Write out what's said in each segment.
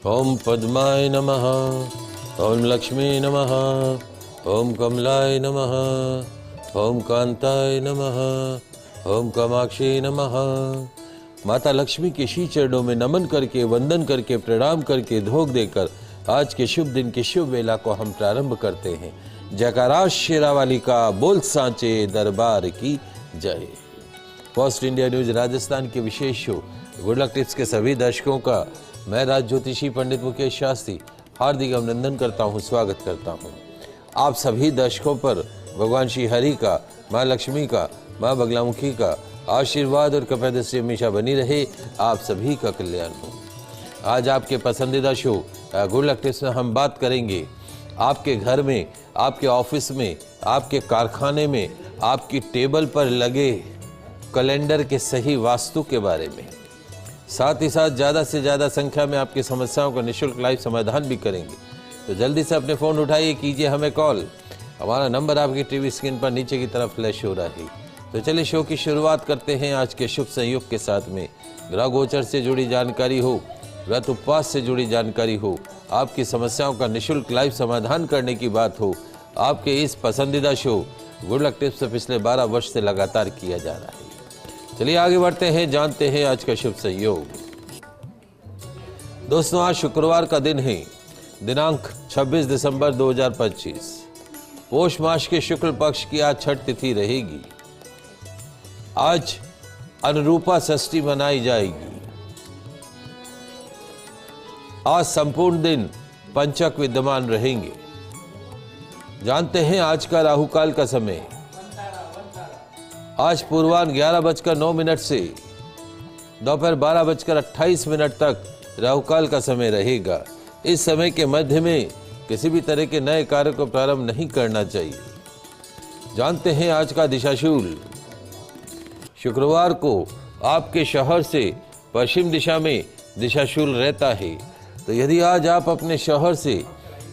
ओम पद्माय नमः, ओम लक्ष्मी नमः, ओम कमलाय नमः, ओम कांताय नमः, ओम कामाक्षी नमः। माता लक्ष्मी के श्री चरणों में नमन करके, वंदन करके, प्रणाम करके, धोख देकर आज के शुभ दिन की शुभ वेला को हम प्रारंभ करते हैं। जयकारा शेरावाली का, बोल सांचे दरबार की जय। पोस्ट इंडिया न्यूज राजस्थान के विशेष शो गुड लक टिप्स के सभी दर्शकों का मैं राज ज्योतिषी पंडित मुकेश शास्त्री हार्दिक अभिनंदन करता हूं, स्वागत करता हूं। आप सभी दर्शकों पर भगवान श्री हरि का, माँ लक्ष्मी का, माँ बगलामुखी का आशीर्वाद और कृपादृष्टि हमेशा बनी रहे। आप सभी का कल्याण हो। आज आपके पसंदीदा शो गुड लक टिप्स में हम बात करेंगे आपके घर में, आपके ऑफिस में, आपके कारखाने में, आपकी टेबल पर लगे कैलेंडर के सही वास्तु के बारे में। साथ ही साथ ज़्यादा से ज़्यादा संख्या में आपकी समस्याओं का निःशुल्क लाइव समाधान भी करेंगे। तो जल्दी से अपने फ़ोन उठाइए, कीजिए हमें कॉल। हमारा नंबर आपकी टीवी स्क्रीन पर नीचे की तरफ फ्लैश हो रहा है। तो चलिए शो की शुरुआत करते हैं आज के शुभ संयोग के साथ में। ग्रह गोचर से जुड़ी जानकारी हो, व्रत उपवास से जुड़ी जानकारी हो, आपकी समस्याओं का निःशुल्क लाइव समाधान करने की बात हो, आपके इस पसंदीदा शो गुड लक टिप्स से पिछले 12 वर्ष से लगातार किया जा रहा है। चलिए आगे बढ़ते हैं, जानते हैं आज का शुभ संयोग। दोस्तों, आज शुक्रवार का दिन है, दिनांक 26 दिसंबर 2025। पोष मास के शुक्ल पक्ष की आज छठ तिथि रहेगी। आज अनुरूपा षष्ठी मनाई जाएगी। आज संपूर्ण दिन पंचक विद्यमान रहेंगे। जानते हैं आज का राहुकाल का समय। आज पूर्वाह्न 11:09 से दोपहर 12:28 तक राहुकाल का समय रहेगा। इस समय के मध्य में किसी भी तरह के नए कार्य को प्रारंभ नहीं करना चाहिए। जानते हैं आज का दिशाशूल। शुक्रवार को आपके शहर से पश्चिम दिशा में दिशाशूल रहता है। तो यदि आज आप अपने शहर से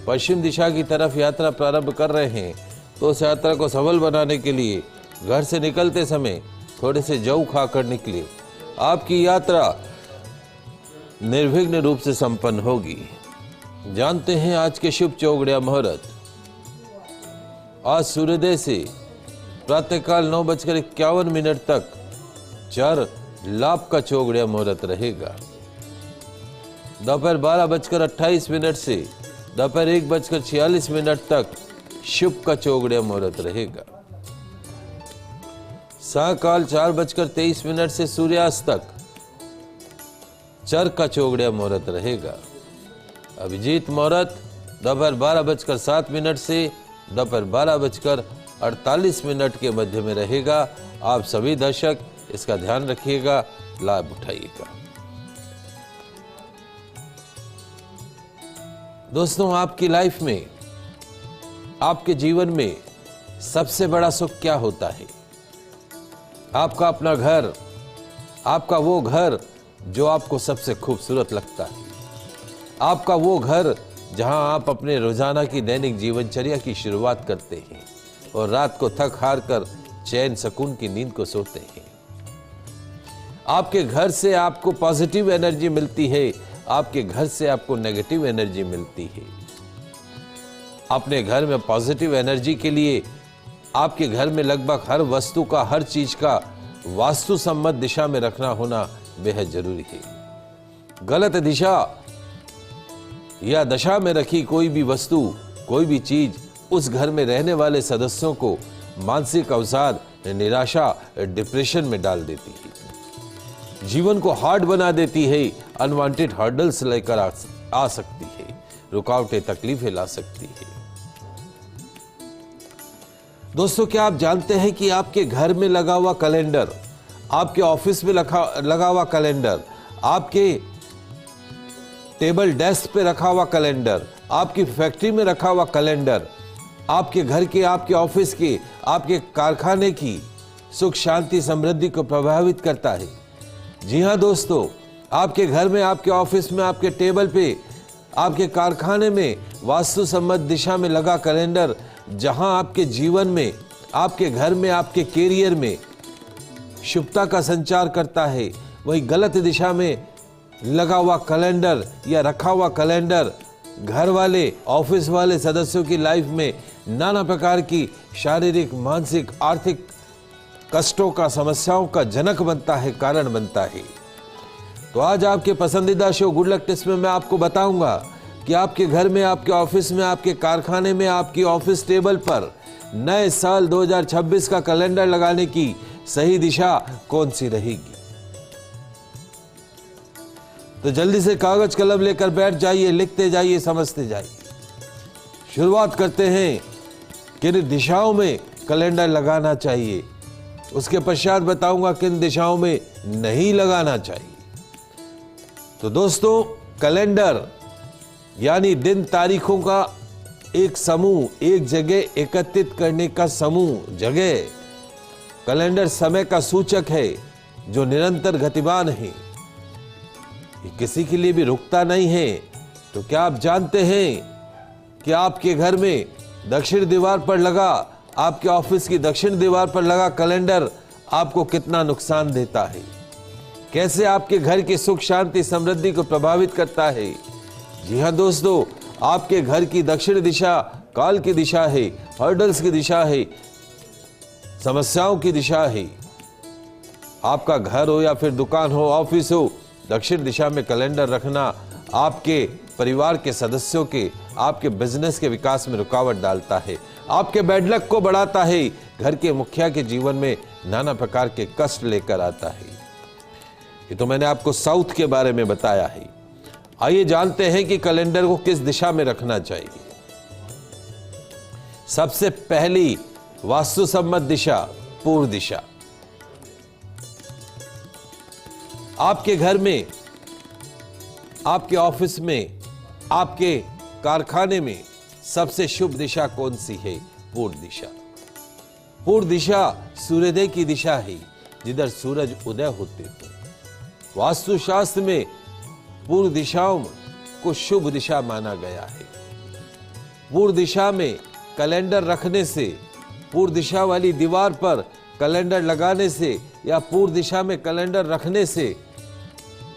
पश्चिम दिशा की तरफ यात्रा प्रारंभ कर रहे हैं तो उस यात्रा को सफल बनाने के लिए घर से निकलते समय थोड़े से जौ खाकर निकले। आपकी यात्रा निर्विघ्न रूप से संपन्न होगी। जानते हैं आज के शुभ चौगड़िया मुहूर्त। आज सूर्योदय से प्रातःकाल 9:51 तक चर लाभ का चौगड़िया मुहूर्त रहेगा। दोपहर 12:28 से दोपहर 1:46 तक शुभ का चौगड़िया मुहूर्त रहेगा। सायकाल 4:23 से सूर्यास्त तक चर का चौगड़िया मुहूर्त रहेगा। अभिजीत मुहूर्त दोपहर 12:07 से दोपहर 12:48 के मध्य में रहेगा। आप सभी दर्शक इसका ध्यान रखिएगा, लाभ उठाइएगा। दोस्तों, आपकी लाइफ में, आपके जीवन में सबसे बड़ा सुख क्या होता है? आपका अपना घर, आपका वो घर जो आपको सबसे खूबसूरत लगता है, आपका वो घर जहां आप अपने रोजाना की दैनिक जीवनचर्या की शुरुआत करते हैं और रात को थक हार कर चैन सुकून की नींद को सोते हैं। आपके घर से आपको पॉजिटिव एनर्जी मिलती है, आपके घर से आपको नेगेटिव एनर्जी मिलती है। अपने घर में पॉजिटिव एनर्जी के लिए आपके घर में लगभग हर वस्तु का, हर चीज का वास्तु सम्मत दिशा में रखना होना बेहद जरूरी है। गलत दिशा या दशा में रखी कोई भी वस्तु, कोई भी चीज उस घर में रहने वाले सदस्यों को मानसिक अवसाद, निराशा, डिप्रेशन में डाल देती है, जीवन को हार्ड बना देती है, अनवांटेड हर्डल्स लेकर आ सकती है, रुकावटें, तकलीफें ला सकती है। दोस्तों, क्या आप जानते हैं कि आपके घर में लगा हुआ कैलेंडर, आपके ऑफिस में लगा हुआ कैलेंडर, आपके टेबल डेस्क पे रखा हुआ कैलेंडर, आपकी फैक्ट्री में रखा हुआ कैलेंडर, आपके घर के, आपके ऑफिस के, आपके कारखाने की सुख, शांति, समृद्धि को प्रभावित करता है। जी हाँ दोस्तों, आपके घर में, आपके ऑफिस में, आपके टेबल पे, आपके कारखाने में वास्तु सम्मत दिशा में लगा कैलेंडर जहां आपके जीवन में, आपके घर में, आपके कैरियर में शुभता का संचार करता है, वही गलत दिशा में लगा हुआ कैलेंडर या रखा हुआ कैलेंडर घर वाले, ऑफिस वाले सदस्यों की लाइफ में नाना प्रकार की शारीरिक, मानसिक, आर्थिक कष्टों का, समस्याओं का जनक बनता है, कारण बनता है। तो आज आपके पसंदीदा शो गुड लक टिप्स में मैं आपको बताऊंगा कि आपके घर में, आपके ऑफिस में, आपके कारखाने में, आपकी ऑफिस टेबल पर नए साल 2026 का कैलेंडर लगाने की सही दिशा कौन सी रहेगी। तो जल्दी से कागज कलम लेकर बैठ जाइए, लिखते जाइए, समझते जाइए। शुरुआत करते हैं किन दिशाओं में कैलेंडर लगाना चाहिए, उसके पश्चात बताऊंगा किन दिशाओं में नहीं लगाना चाहिए। तो दोस्तों, कैलेंडर यानी दिन तारीखों का एक समूह, एक जगह एकत्रित करने का समूह। जगह कैलेंडर समय का सूचक है जो निरंतर गतिमान है, ये किसी के लिए भी रुकता नहीं है। तो क्या आप जानते हैं कि आपके घर में दक्षिण दीवार पर लगा, आपके ऑफिस की दक्षिण दीवार पर लगा कैलेंडर आपको कितना नुकसान देता है, कैसे आपके घर की सुख, शांति, समृद्धि को प्रभावित करता है। जी हाँ दोस्तों, आपके घर की दक्षिण दिशा काल की दिशा है, हर्डल्स की दिशा है, समस्याओं की दिशा है। आपका घर हो या फिर दुकान हो, ऑफिस हो, दक्षिण दिशा में कैलेंडर रखना आपके परिवार के सदस्यों के, आपके बिजनेस के विकास में रुकावट डालता है, आपके बैड लक को बढ़ाता है, घर के मुखिया के जीवन में नाना प्रकार के कष्ट लेकर आता है। ये तो मैंने आपको साउथ के बारे में बताया है। आइए जानते हैं कि कैलेंडर को किस दिशा में रखना चाहिए। सबसे पहली वास्तु सम्मत दिशा पूर्व दिशा। आपके घर में, आपके ऑफिस में, आपके कारखाने में सबसे शुभ दिशा कौन सी है? पूर्व दिशा। पूर्व दिशा सूर्योदय की दिशा है, जिधर सूरज उदय होते हो। वास्तुशास्त्र में पूर्व दिशाओं को शुभ दिशा माना गया है। पूर्व दिशा में कैलेंडर रखने से, पूर्व दिशा वाली दीवार पर कैलेंडर लगाने से या पूर्व दिशा में कैलेंडर रखने से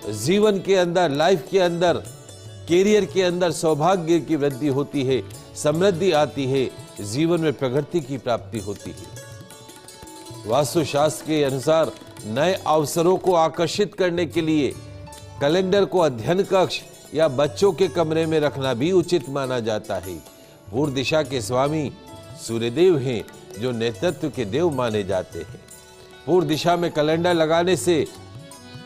जीवन के अंदर, लाइफ के अंदर, कैरियर के अंदर सौभाग्य की वृद्धि होती है, समृद्धि आती है, जीवन में प्रगति की प्राप्ति होती है। वास्तुशास्त्र के अनुसार नए अवसरों को आकर्षित करने के लिए कैलेंडर को अध्ययन कक्ष या बच्चों के कमरे में रखना भी उचित माना जाता है। पूर्व दिशा के स्वामी सूर्यदेव हैं, जो नेतृत्व के देव माने जाते हैं। पूर्व दिशा में कैलेंडर लगाने से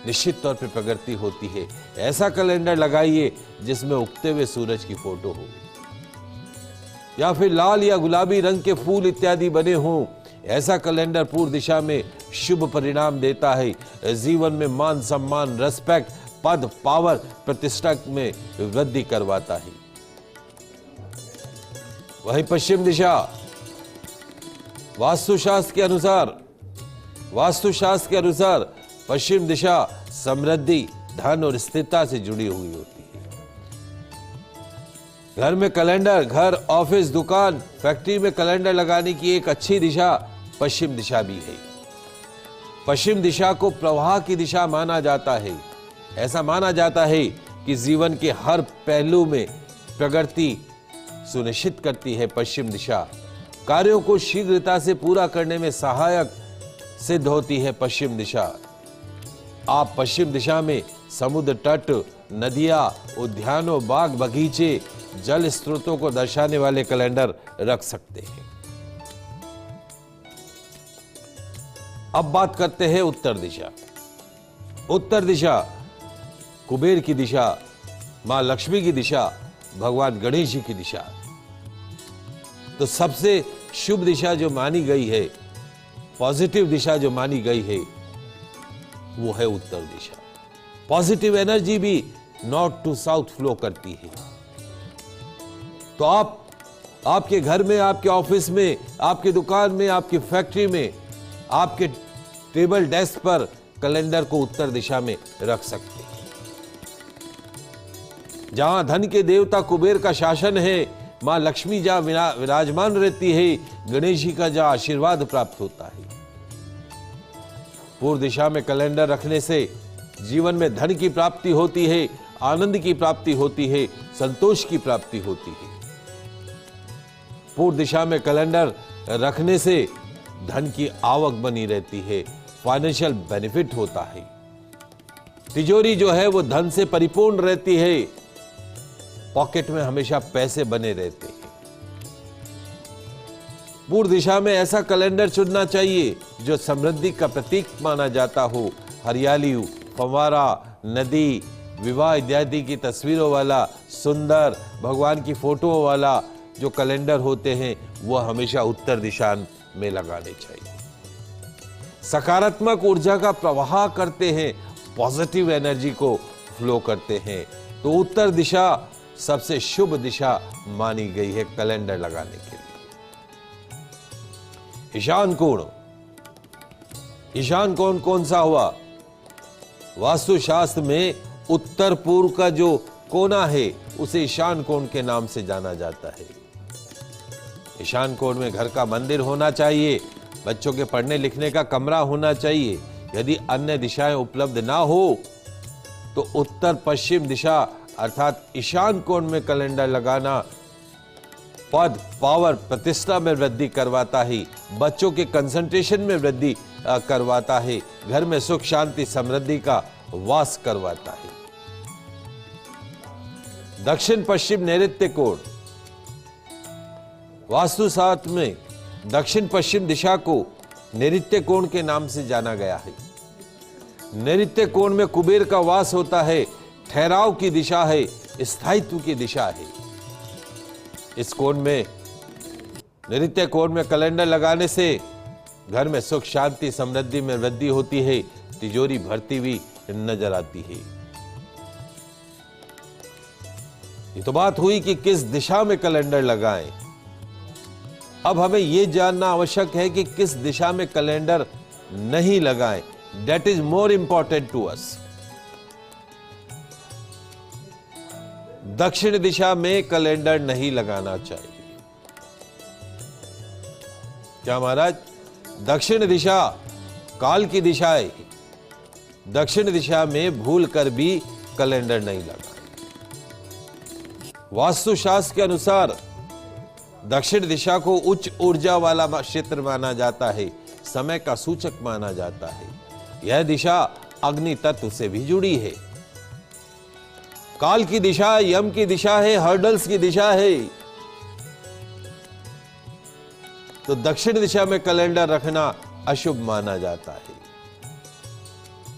निश्चित तौर पर प्रगति होती है। ऐसा कैलेंडर लगाइए जिसमें उगते हुए सूरज की फोटो हो, या फिर लाल या गुलाबी रंग के फूल इत्यादि बने हों। ऐसा कैलेंडर पूर्व दिशा में शुभ परिणाम देता है। जीवन में मान, सम्मान, रेस्पेक्ट, पद, पावर, प्रतिष्ठा में वृद्धि करवाता है। वहीं पश्चिम दिशा वास्तुशास्त्र के अनुसार पश्चिम दिशा समृद्धि, धन और स्थिरता से जुड़ी हुई होती है। घर में कैलेंडर, घर, ऑफिस, दुकान, फैक्ट्री में कैलेंडर लगाने की एक अच्छी दिशा पश्चिम दिशा भी है। पश्चिम दिशा को प्रवाह की दिशा माना जाता है। ऐसा माना जाता है कि जीवन के हर पहलू में प्रगति सुनिश्चित करती है पश्चिम दिशा। कार्यों को शीघ्रता से पूरा करने में सहायक सिद्ध होती है पश्चिम दिशा। आप पश्चिम दिशा में समुद्र तट, नदियां, उद्यानों, बाग, बगीचे, जल स्रोतों को दर्शाने वाले कैलेंडर रख सकते हैं। अब बात करते हैं उत्तर दिशा। उत्तर दिशा कुबेर की दिशा, मां लक्ष्मी की दिशा, भगवान गणेश जी की दिशा। तो सबसे शुभ दिशा जो मानी गई है, पॉजिटिव दिशा जो मानी गई है, वो है उत्तर दिशा। पॉजिटिव एनर्जी भी नॉर्थ टू साउथ फ्लो करती है। तो आप आपके घर में, आपके ऑफिस में, आपकी दुकान में, आपकी फैक्ट्री में, आपके टेबल डेस्क पर कैलेंडर को उत्तर दिशा में रख सकते हैं। जहां धन के देवता कुबेर का शासन है, मां लक्ष्मी जहां विराजमान रहती है, गणेश जी का जहां आशीर्वाद प्राप्त होता है। पूर्व दिशा में कैलेंडर रखने से जीवन में धन की प्राप्ति होती है, आनंद की प्राप्ति होती है, संतोष की प्राप्ति होती है। पूर्व दिशा में कैलेंडर रखने से धन की आवक बनी रहती है, फाइनेंशियल बेनिफिट होता है। तिजोरी जो है वो धन से परिपूर्ण रहती है, पॉकेट में हमेशा पैसे बने रहते हैं। पूर्व दिशा में ऐसा कैलेंडर चुनना चाहिए जो समृद्धि का प्रतीक माना जाता हो। हरियाली, फव्वारा, नदी, विवाह इत्यादि की तस्वीरों वाला, सुंदर भगवान की फोटो वाला जो कैलेंडर होते हैं वो हमेशा उत्तर दिशा में लगाने चाहिए। सकारात्मक ऊर्जा का प्रवाह करते हैं, पॉजिटिव एनर्जी को फ्लो करते हैं, तो उत्तर दिशा सबसे शुभ दिशा मानी गई है कैलेंडर लगाने के लिए। ईशान कोण, ईशान कोण कौन सा हुआ? वास्तुशास्त्र में उत्तर पूर्व का जो कोना है उसे ईशान कोण के नाम से जाना जाता है। ईशान कोण में घर का मंदिर होना चाहिए, बच्चों के पढ़ने लिखने का कमरा होना चाहिए। यदि अन्य दिशाएं उपलब्ध ना हो तो उत्तर पश्चिम दिशा अर्थात ईशान कोण में कैलेंडर लगाना पद, पावर, प्रतिष्ठा में वृद्धि करवाता है, बच्चों के कंसंट्रेशन में वृद्धि करवाता है, घर में सुख शांति समृद्धि का वास करवाता है। दक्षिण पश्चिम नैऋत्य कोण, वास्तुशास्त्र में दक्षिण पश्चिम दिशा को नैऋत्य कोण के नाम से जाना गया है। नैऋत्य कोण में कुबेर का वास होता है, ठहराव की दिशा है, स्थायित्व की दिशा है। इस कोण में, नैऋत्य कोण में कैलेंडर लगाने से घर में सुख शांति समृद्धि में वृद्धि होती है, तिजोरी भरती हुई नजर आती है। ये तो बात हुई कि किस दिशा में कैलेंडर लगाएं। अब हमें यह जानना आवश्यक है कि किस दिशा में कैलेंडर नहीं लगाएं। That is more important to us. दक्षिण दिशा में कैलेंडर नहीं लगाना चाहिए। क्या महाराज? दक्षिण दिशा काल की दिशा है, दक्षिण दिशा में भूल कर भी कैलेंडर नहीं लगाना। वास्तुशास्त्र के अनुसार दक्षिण दिशा को उच्च ऊर्जा वाला क्षेत्र माना जाता है, समय का सूचक माना जाता है। यह दिशा अग्नि तत्व से भी जुड़ी है। काल की दिशा यम की दिशा है, हर्डल्स की दिशा है। तो दक्षिण दिशा में कैलेंडर रखना अशुभ माना जाता है।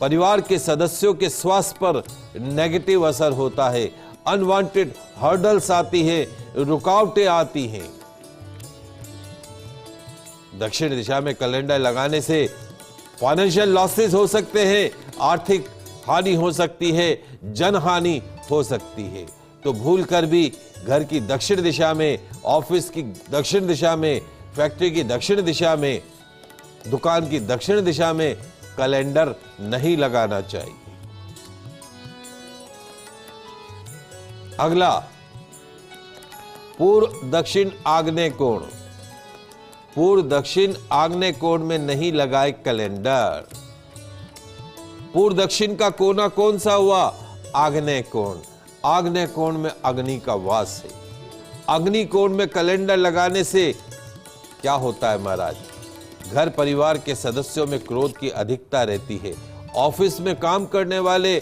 परिवार के सदस्यों के स्वास्थ्य पर नेगेटिव असर होता है, अनवांटेड हर्डल्स आती है, रुकावटें आती हैं। दक्षिण दिशा में कैलेंडर लगाने से फाइनेंशियल लॉसेस हो सकते हैं, आर्थिक हानि हो सकती है, जन हानि हो सकती है। तो भूल कर भी घर की दक्षिण दिशा में, ऑफिस की दक्षिण दिशा में, फैक्ट्री की दक्षिण दिशा में, दुकान की दक्षिण दिशा में कैलेंडर नहीं लगाना चाहिए। अगला, पूर्व दक्षिण आग्नेय कोण। पूर्व दक्षिण आग्नेय कोण में नहीं लगाए कैलेंडर। पूर्व दक्षिण का कोना कौन सा हुआ? आग्नेय कोण। आग्नेय कोण में अग्नि का वास है। अग्नि कोण में कैलेंडर लगाने से क्या होता है महाराज? घर परिवार के सदस्यों में क्रोध की अधिकता रहती है। ऑफिस में काम करने वाले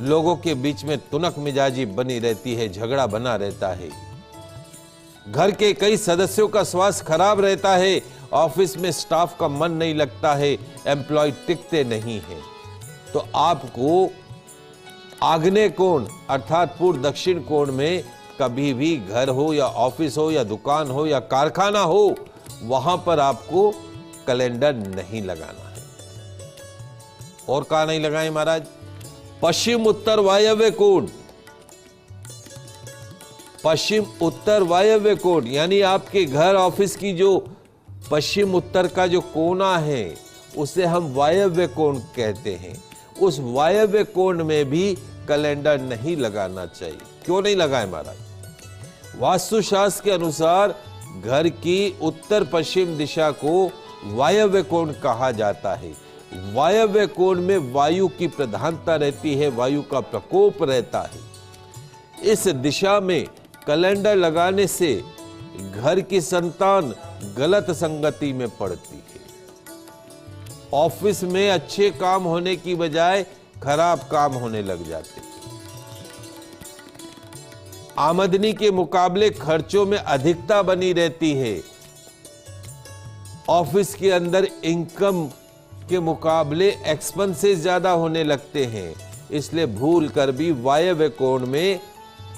लोगों के बीच में तुनक मिजाजी बनी रहती है, झगड़ा बना रहता है। घर के कई सदस्यों का स्वास्थ्य खराब रहता है। ऑफिस में स्टाफ का मन नहीं लगता है, एम्प्लॉय टिकते नहीं है। तो आपको आग्नेय कोण अर्थात पूर्व दक्षिण कोण में कभी भी घर हो या ऑफिस हो या दुकान हो या कारखाना हो, वहां पर आपको कैलेंडर नहीं लगाना है। और कहां नहीं लगाए महाराज? पश्चिम उत्तर वायव्य कोण। पश्चिम उत्तर वायव्य कोण यानी आपके घर ऑफिस की जो पश्चिम उत्तर का जो कोना है उसे हम वायव्य कोण कहते हैं। उस वायव्य कोण में भी कैलेंडर नहीं लगाना चाहिए। क्यों नहीं लगाए महाराज? वास्तुशास्त्र के अनुसार घर की उत्तर पश्चिम दिशा को वायव्य कोण कहा जाता है। वायव्य कोण में वायु की प्रधानता रहती है, वायु का प्रकोप रहता है। इस दिशा में कैलेंडर लगाने से घर की संतान गलत संगति में पड़ती है। ऑफिस में अच्छे काम होने की बजाय खराब काम होने लग जाते हैं। आमदनी के मुकाबले खर्चों में अधिकता बनी रहती है। ऑफिस के अंदर इनकम के मुकाबले एक्सपेंसेस ज्यादा होने लगते हैं। इसलिए भूल कर भी वायव्य कोण में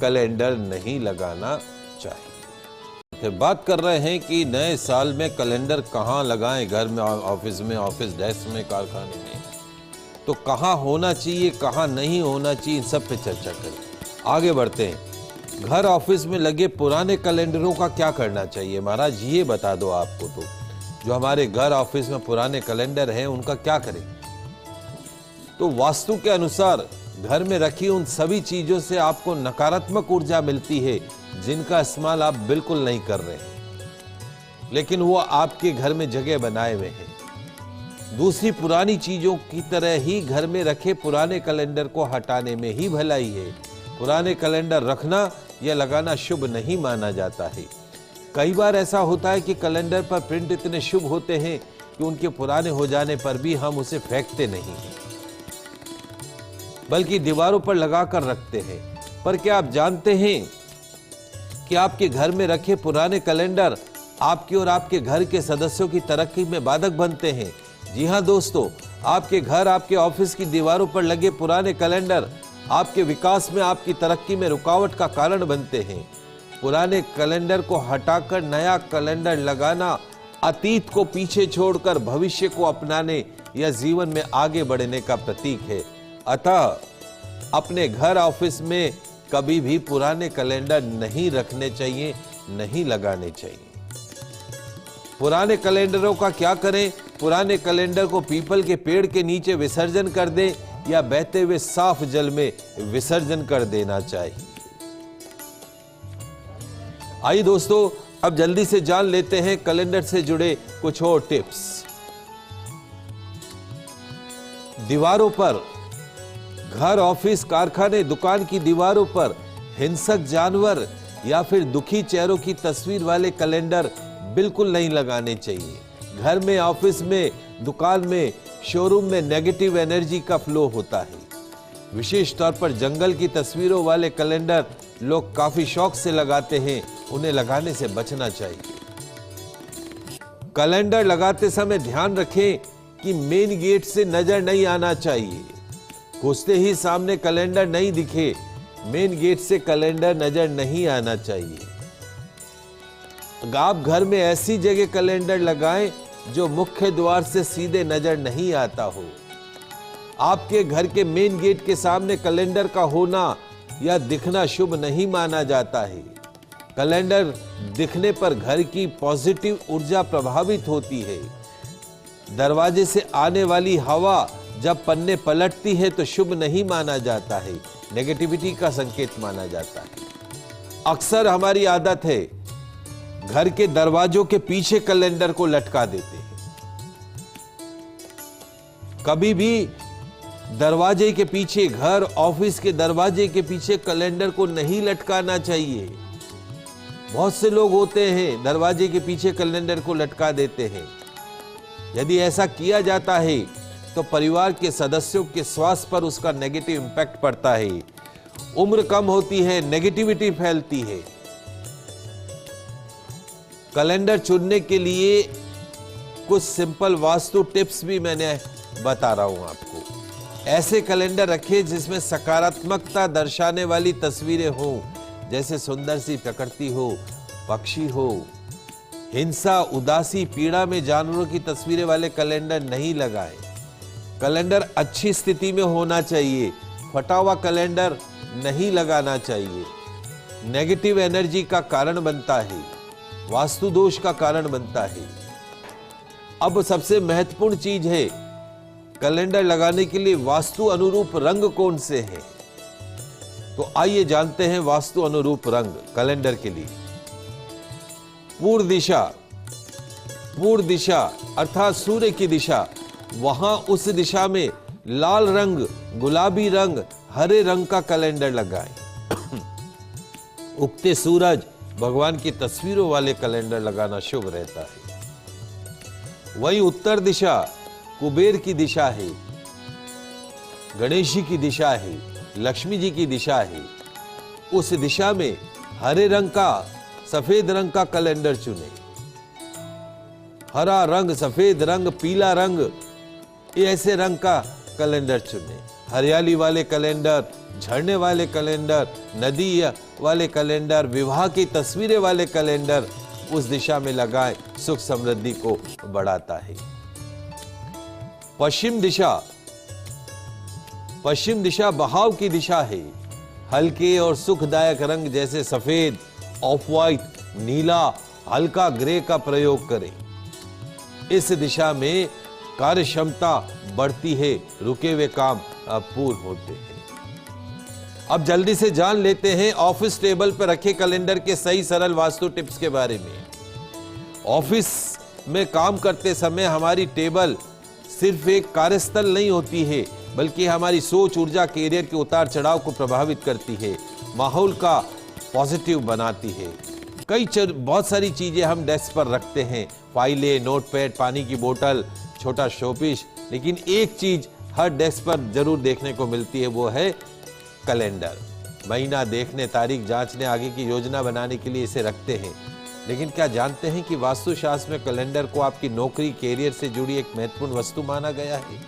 कैलेंडर नहीं लगाना चाहिए। बात कर रहे हैं कि नए साल में कैलेंडर कहाँ लगाएं, घर में, ऑफिस में, ऑफिस डेस्क में, कारखाने में, तो कहाँ होना चाहिए, कहाँ नहीं होना चाहिए, इन सब पे चर्चा करें। आगे बढ़ते हैं। घर ऑफिस में लगे पुराने कैलेंडरों का क्या करना चाहिए महाराज, ये बता दो आपको। तो जो हमारे घर ऑफिस में पुराने कैलेंडर हैं उनका क्या करें? तो वास्तु के अनुसार घर में रखी उन सभी चीजों से आपको नकारात्मक ऊर्जा मिलती है जिनका इस्तेमाल आप बिल्कुल नहीं कर रहे हैं, लेकिन वो आपके घर में जगह बनाए हुए हैं। दूसरी पुरानी चीजों की तरह ही घर में रखे पुराने कैलेंडर को हटाने में ही भलाई है। पुराने कैलेंडर रखना या लगाना शुभ नहीं माना जाता है। कई बार ऐसा होता है कि कैलेंडर पर प्रिंट इतने शुभ होते हैं कि उनके पुराने हो जाने पर भी हम उसे फेंकते नहीं हैं, बल्कि दीवारों पर लगाकर रखते हैं। पर क्या आप जानते हैं कि आपके घर में रखे पुराने कैलेंडर आपकी और आपके घर के सदस्यों की तरक्की में बाधक बनते हैं? जी हां दोस्तों, आपके घर, आपके ऑफिस की दीवारों पर लगे पुराने कैलेंडर आपके विकास में, आपकी तरक्की में रुकावट का कारण बनते हैं। पुराने कैलेंडर को हटाकर नया कैलेंडर लगाना अतीत को पीछे छोड़कर भविष्य को अपनाने या जीवन में आगे बढ़ने का प्रतीक है। अतः अपने घर, ऑफिस में कभी भी पुराने कैलेंडर नहीं रखने चाहिए, नहीं लगाने चाहिए। पुराने कैलेंडरों का क्या करें? पुराने कैलेंडर को पीपल के पेड़ के नीचे विसर्जन कर दें या बहते हुए साफ जल में विसर्जन कर देना चाहिए। आइए दोस्तों, अब जल्दी से जान लेते हैं कैलेंडर से जुड़े कुछ और टिप्स। दीवारों पर, घर, ऑफिस, कारखाने, दुकान की दीवारों पर हिंसक जानवर या फिर दुखी चेहरों की तस्वीर वाले कैलेंडर बिल्कुल नहीं लगाने चाहिए। घर में, ऑफिस में, दुकान में, शोरूम में नेगेटिव एनर्जी का फ्लो होता है। विशेष तौर पर जंगल की तस्वीरों वाले कैलेंडर लोग काफी शौक से लगाते हैं, उन्हें लगाने से बचना चाहिए। कैलेंडर लगाते समय ध्यान रखें कि मेन गेट से नजर नहीं आना चाहिए। घुसते ही सामने कैलेंडर नहीं दिखे, मेन गेट से कैलेंडर नजर नहीं आना चाहिए। आप घर में ऐसी जगह कैलेंडर लगाएं जो मुख्य द्वार से सीधे नजर नहीं आता हो। आपके घर के मेन गेट के सामने कैलेंडर का होना या दिखना शुभ नहीं माना जाता है। कैलेंडर दिखने पर घर की पॉजिटिव ऊर्जा प्रभावित होती है। दरवाजे से आने वाली हवा जब पन्ने पलटती है तो शुभ नहीं माना जाता है, नेगेटिविटी का संकेत माना जाता है। अक्सर हमारी आदत है घर के दरवाजों के पीछे कैलेंडर को लटका देते हैं। कभी भी दरवाजे के पीछे, घर, ऑफिस के दरवाजे के पीछे कैलेंडर को नहीं लटकाना चाहिए। बहुत से लोग होते हैं दरवाजे के पीछे कैलेंडर को लटका देते हैं। यदि ऐसा किया जाता है तो परिवार के सदस्यों के स्वास्थ्य पर उसका नेगेटिव इंपैक्ट पड़ता है। उम्र कम होती है, नेगेटिविटी फैलती है। कैलेंडर चुनने के लिए कुछ सिंपल वास्तु टिप्स भी मैंने बता रहा हूं आपको। ऐसे कैलेंडर रखें जिसमें सकारात्मकता दर्शाने वाली तस्वीरें हों, जैसे सुंदर सी प्रकृति हो, पक्षी हो। हिंसा, उदासी, पीड़ा में जानवरों की तस्वीरें वाले कैलेंडर नहीं लगाएं। कैलेंडर अच्छी स्थिति में होना चाहिए। फटा हुआ कैलेंडर नहीं लगाना चाहिए, नेगेटिव एनर्जी का कारण बनता है, वास्तु दोष का कारण बनता है। अब सबसे महत्वपूर्ण चीज है, कैलेंडर लगाने के लिए वास्तु अनुरूप रंग कौन से हैं? तो आइए जानते हैं वास्तु अनुरूप रंग कैलेंडर के लिए। पूर्व दिशा, पूर्व दिशा अर्थात सूर्य की दिशा वहां उस दिशा में लाल रंग, गुलाबी रंग, हरे रंग का कैलेंडर लगाएं। उगते सूरज, भगवान की तस्वीरों वाले कैलेंडर लगाना शुभ रहता है। वही उत्तर दिशा कुबेर की दिशा है, गणेश जी की दिशा है, लक्ष्मी जी की दिशा है। उस दिशा में हरे रंग का, सफेद रंग का कैलेंडर चुने। हरा रंग, सफेद रंग, पीला रंग, ऐसे रंग का कैलेंडर चुने। हरियाली वाले कैलेंडर, झरने वाले कैलेंडर, नदी वाले कैलेंडर, विवाह की तस्वीरें वाले कैलेंडर उस दिशा में लगाएं, सुख समृद्धि को बढ़ाता है। पश्चिम दिशा बहाव की दिशा है। हल्के और सुखदायक रंग जैसे सफेद, ऑफ वाइट, नीला, हल्का ग्रे का प्रयोग करें। इस दिशा में कार्य क्षमता बढ़ती है, रुके हुए काम पूर्ण होते हैं। अब जल्दी से जान लेते हैं ऑफिस टेबल पर रखे कैलेंडर के सही सरल वास्तु टिप्स के बारे में। ऑफिस में काम करते समय हमारी टेबल सिर्फ एक कार्यस्थल नहीं होती है, बल्कि हमारी सोच, ऊर्जा, कैरियर के उतार चढ़ाव को प्रभावित करती है, माहौल का पॉजिटिव बनाती है। बहुत सारी चीजें हम डेस्क पर रखते हैं, फाइलें, नोटपैड, पानी की बोतल, छोटा शोपीस, लेकिन एक चीज हर डेस्क पर जरूर देखने को मिलती है, वो है कैलेंडर। महीना देखने, तारीख जांचने, आगे की योजना बनाने के लिए इसे रखते हैं। लेकिन क्या जानते हैं कि वास्तुशास्त्र में कैलेंडर को आपकी नौकरी, कैरियर से जुड़ी एक महत्वपूर्ण वस्तु माना गया है।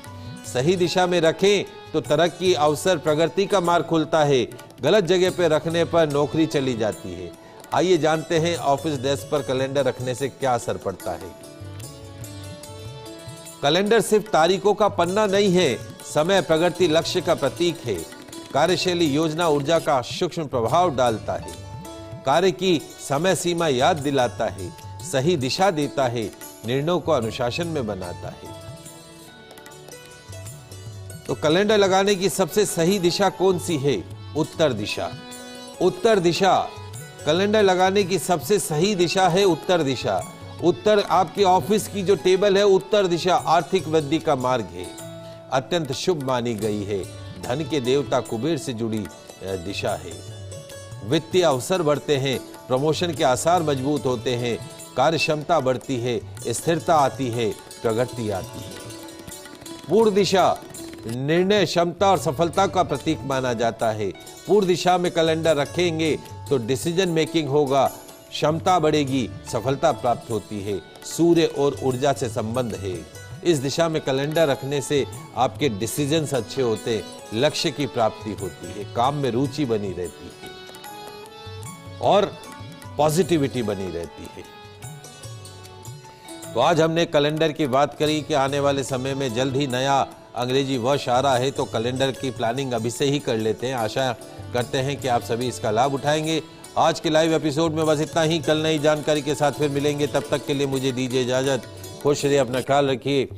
सही दिशा में रखें तो तरक्की, अवसर, प्रगति का मार्ग खुलता है। गलत जगह पर रखने पर नौकरी चली जाती है। आइए जानते हैं ऑफिस डेस्क पर कैलेंडर रखने से क्या असर पड़ता है। कैलेंडर सिर्फ तारीखों का पन्ना नहीं है, समय, प्रगति, लक्ष्य का प्रतीक है। कार्यशैली, योजना, ऊर्जा का सूक्ष्म प्रभाव डालता है। कार्य की समय सीमा याद दिलाता है, सही दिशा देता है, निर्णयों को अनुशासन में बनाता है। तो कैलेंडर लगाने की सबसे सही दिशा कौन सी है? उत्तर दिशा। उत्तर दिशा कैलेंडर लगाने की सबसे सही दिशा है उत्तर दिशा। उत्तर, आपके ऑफिस की जो टेबल है, उत्तर दिशा आर्थिक वृद्धि का मार्ग है, अत्यंत शुभ मानी गई है। धन के देवता कुबेर से जुड़ी दिशा है। वित्तीय अवसर बढ़ते हैं, प्रमोशन के आसार मजबूत होते हैं, कार्य क्षमता बढ़ती है, स्थिरता आती है, प्रगति आती है। पूर्व दिशा निर्णय क्षमता और सफलता का प्रतीक माना जाता है। पूर्व दिशा में कैलेंडर रखेंगे तो डिसीजन मेकिंग होगा, क्षमता बढ़ेगी, सफलता प्राप्त होती है। सूर्य और ऊर्जा से संबंध है। इस दिशा में कैलेंडर रखने से आपके डिसीजंस अच्छे होते, लक्ष्य की प्राप्ति होती है, काम में रुचि बनी रहती है और पॉजिटिविटी बनी रहती है। तो आज हमने कैलेंडर की बात करी कि आने वाले समय में जल्द ही नया अंग्रेजी वर्ष आ रहा है, तो कैलेंडर की प्लानिंग अभी से ही कर लेते हैं। आशा करते हैं कि आप सभी इसका लाभ उठाएंगे। आज के लाइव एपिसोड में बस इतना ही। कल नई जानकारी के साथ फिर मिलेंगे, तब तक के लिए मुझे दीजिए इजाजत। खुश रहिए, अपना ख्याल रखिए।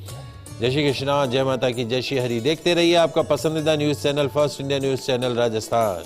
जय श्री कृष्णा, जय माता की, जय श्री हरि। देखते रहिए आपका पसंदीदा news channel first India news channel Rajasthan.